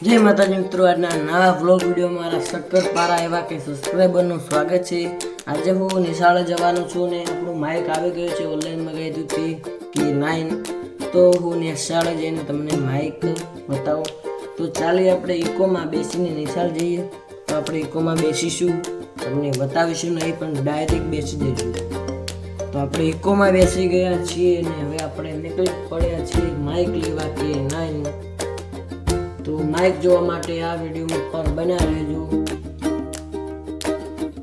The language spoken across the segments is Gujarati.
જય માતાજી મિત્રો, આજના નવા વ્લોગ વિડીયો મારા સક્કર પારા એવા કે સબસ્ક્રાઈબરનું સ્વાગત છે। આજે હું નિશાળે જવાનો છું ને આપણું માઇક આવી ગયું છે, ઓનલાઈન મંગાવી દીધું કે 9 તો હું નિશાળે જઈને તમને માઇક બતાવું। તો ચાલીએ આપણે ઇકોમાં બેસીને નિશાળ જઈએ। તો આપણે ઇકોમાં બેસીશું, તમને બતાવીશું નહીં પણ ડાયરેક્ટ બેસી જઈશું। તો આપણે ઇકોમાં બેસી ગયા છીએ અને હવે આપણે નીકળી પડ્યા છીએ માઇક લેવા કે 9। તો માઇક જોવા માટે આ વિડીયો પર બના રહેજો।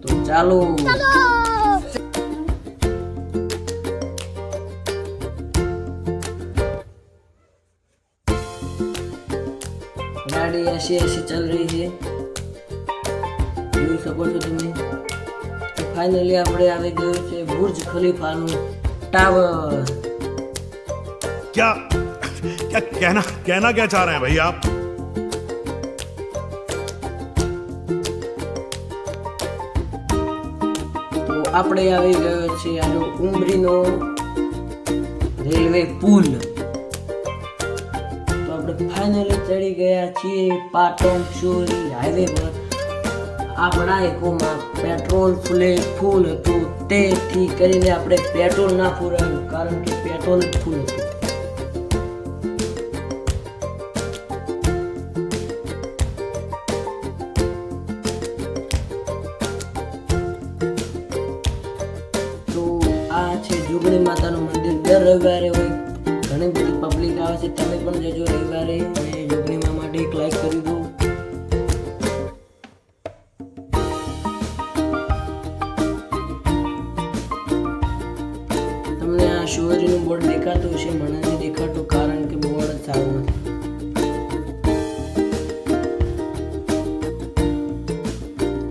તો ચાલો गाड़ी ऐसी ऐसी चल रही है, જોઈ શકો છો તમે। તો ફાઇનલી આપણે આવી ગયો છે બુર્જ ખલીફાનું ટાવર। क्या क्या कहना क्या चाह रहे हैं भाई आप? તો આપણે આવી ગયો છે આનો ઉમરીનો રેલવે પુલ। તો આપણે ફાઇનલી ચડી ગયા છીએ પાટણ શોરી હાઈવે પર। આપણા ઇકોમાં પેટ્રોલ ફૂલ હતું, તેથી કરીને આપણે પેટ્રોલ ના પૂરાયું, કારણ કે પેટ્રોલ જ ફૂલ હતું। આ છે જોગણી માતાનું મંદિર। દર રવિવારે હોય, ઘણી બધી પબ્લિક આવે છે, તમે પણ જજો રવિવારે અને જોગણીમાં માટે એક લાઈક કરી દો। તમને આ શિવજીનું બોર્ડ દેખાતું હશે, મને નથી દેખાતું કારણ કે બોર્ડ જ સારું નથી।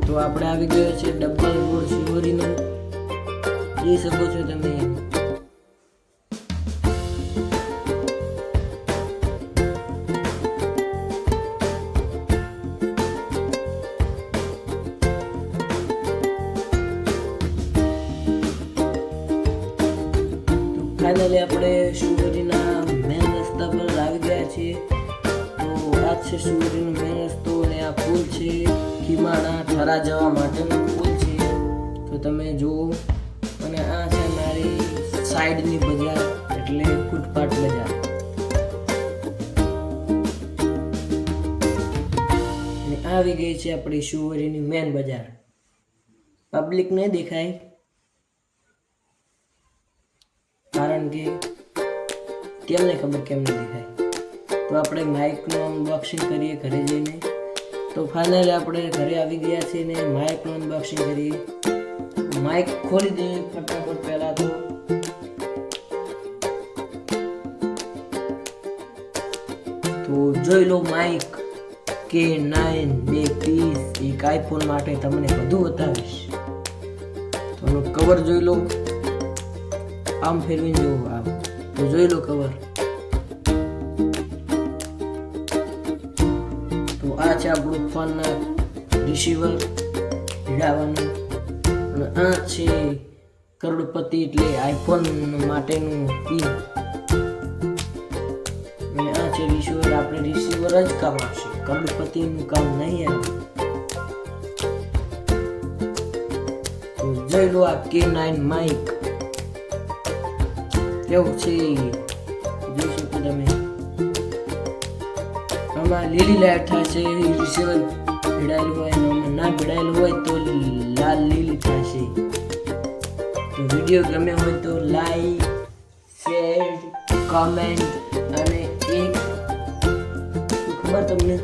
તો આપણે આવી ગયો છે ડબ્બલ રોડ શિવરીનો, જોઈ શકો છો તમે। ફાઇનલી આપણે શિવરીના મેન રસ્તા પર આવી ગયા છીએ। તો આ છે શિવરીનો મેન રસ્તો અને આ પુલ છે ખીમાણા થરા જવા માટેનો પુલ છે, તો તમે જુઓ। અને આ છે મારી સાઈડની બજાર, એટલે ફૂટપાથ બજાર। અને આવી ગઈ છે આપણી શિવરીની મેન બજાર। પબ્લિક નહીં દેખાય કારણ કે કેમને ખબર કેમ નહીં દેખાય। તો આપણે માઇકનું અનબોક્સિંગ કરીએ ઘરે જઈને। તો ફાઇનલી આપણે ઘરે આવી ગયા છીએ ને માઇકનું અનબોક્સિંગ કરીએ। માઇક ખોલી દઈએ ફટાફટ પહેલા। તો જોઈ લો માઇક K9 2 પીસ, એક આઈફોન માટે તમને બધું બતાવીશ। તો કવર જોઈ લો, આમ ફેરવીને જોવો, આમ તો જોઈ લો કવર। તો આ છે આપણું ફોનના રિસીવર ભીડાવાનું, અને આ છે કરોડપતિ એટલે આઈફોન માટેનું પિન, અને આ છે રિસીવર। આપણે રિસીવર જ કામ આવશે, કરોડપતિનું કામ નહીં આવે। તો જોઈ લો આ K9 માઇક કેવું છે, જોઈ શકો તમે। આમાં લીલી લાઈટ થશે, રિસીવર ભીડાયેલું હોય અને ના ભીડાયેલું હોય તો લાલ લીલી થશે। તો વિડીયો ગમે હોય તો લાઈક, શેર, કોમેન્ટ અને એક ખબર તમને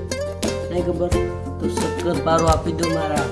નહીં ખબર તો સબસ્ક્રાઇબ પારો આપી દો મારા।